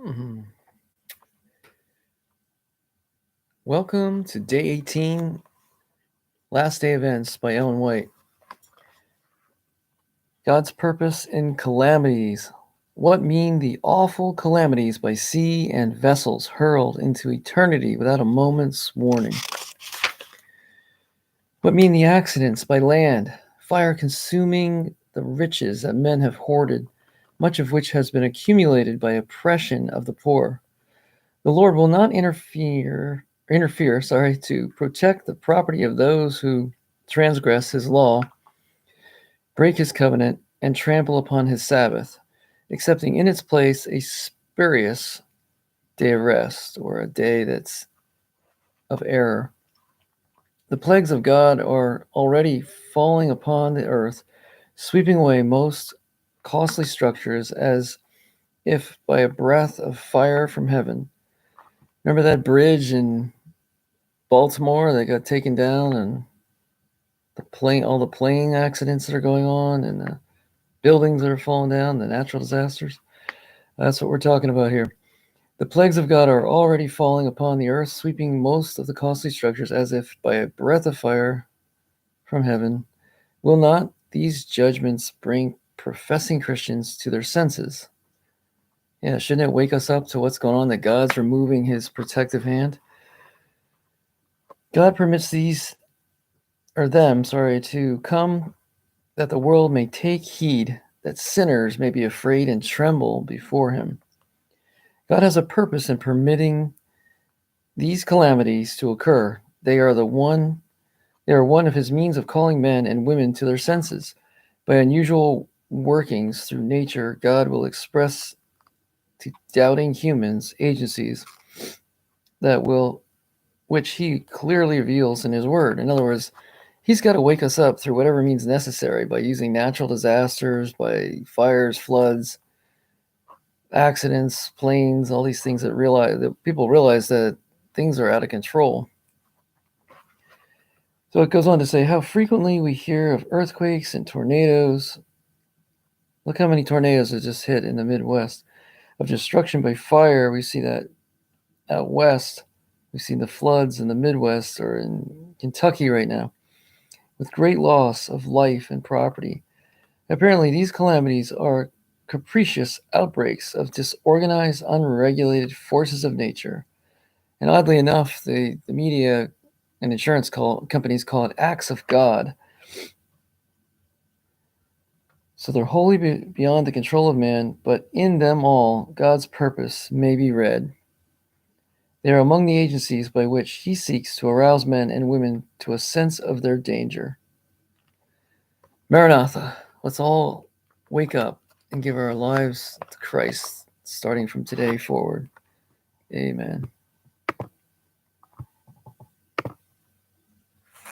Mhm. Welcome to day 18, Last Day Events by Ellen White. God's Purpose in Calamities. What mean the awful calamities by sea and vessels hurled into eternity without a moment's warning? What mean the accidents by land, fire consuming the riches that men have hoarded, much of which has been accumulated by oppression of the poor? The Lord will not interfere, to protect the property of those who transgress his law, break his covenant, and trample upon his Sabbath, accepting in its place a spurious day of rest, or a day that's of error. The plagues of God are already falling upon the earth, sweeping away most costly structures as if by a breath of fire from heaven. Remember that bridge in Baltimore that got taken down, and all the plane accidents that are going on, and the buildings that are falling down, the natural disasters? That's what we're talking about here. The plagues of God are already falling upon the earth, sweeping most of the costly structures as if by a breath of fire from heaven. Will not these judgments bring professing Christians to their senses? Yeah, shouldn't it wake us up to what's going on, that God's removing his protective hand? God permits them, to come that the world may take heed, that sinners may be afraid and tremble before him. God has a purpose in permitting these calamities to occur. They are one of his means of calling men and women to their senses. By unusual workings through nature, God will express to doubting humans agencies that will which he clearly reveals in his word. In other words, he's got to wake us up through whatever means necessary, by using natural disasters, by fires, floods, accidents, planes, all these things that people realize that things are out of control. So it goes on to say how frequently we hear of earthquakes and tornadoes. Look how many tornadoes have just hit in the Midwest. Of destruction by fire, we see that out west. We've seen the floods in the Midwest, or in Kentucky right now, with great loss of life and property. Apparently, these calamities are capricious outbreaks of disorganized, unregulated forces of nature. And oddly enough, the media and companies call it acts of God. So they're wholly beyond the control of man, but in them all, God's purpose may be read. They are among the agencies by which he seeks to arouse men and women to a sense of their danger. Maranatha, let's all wake up and give our lives to Christ, starting from today forward. Amen.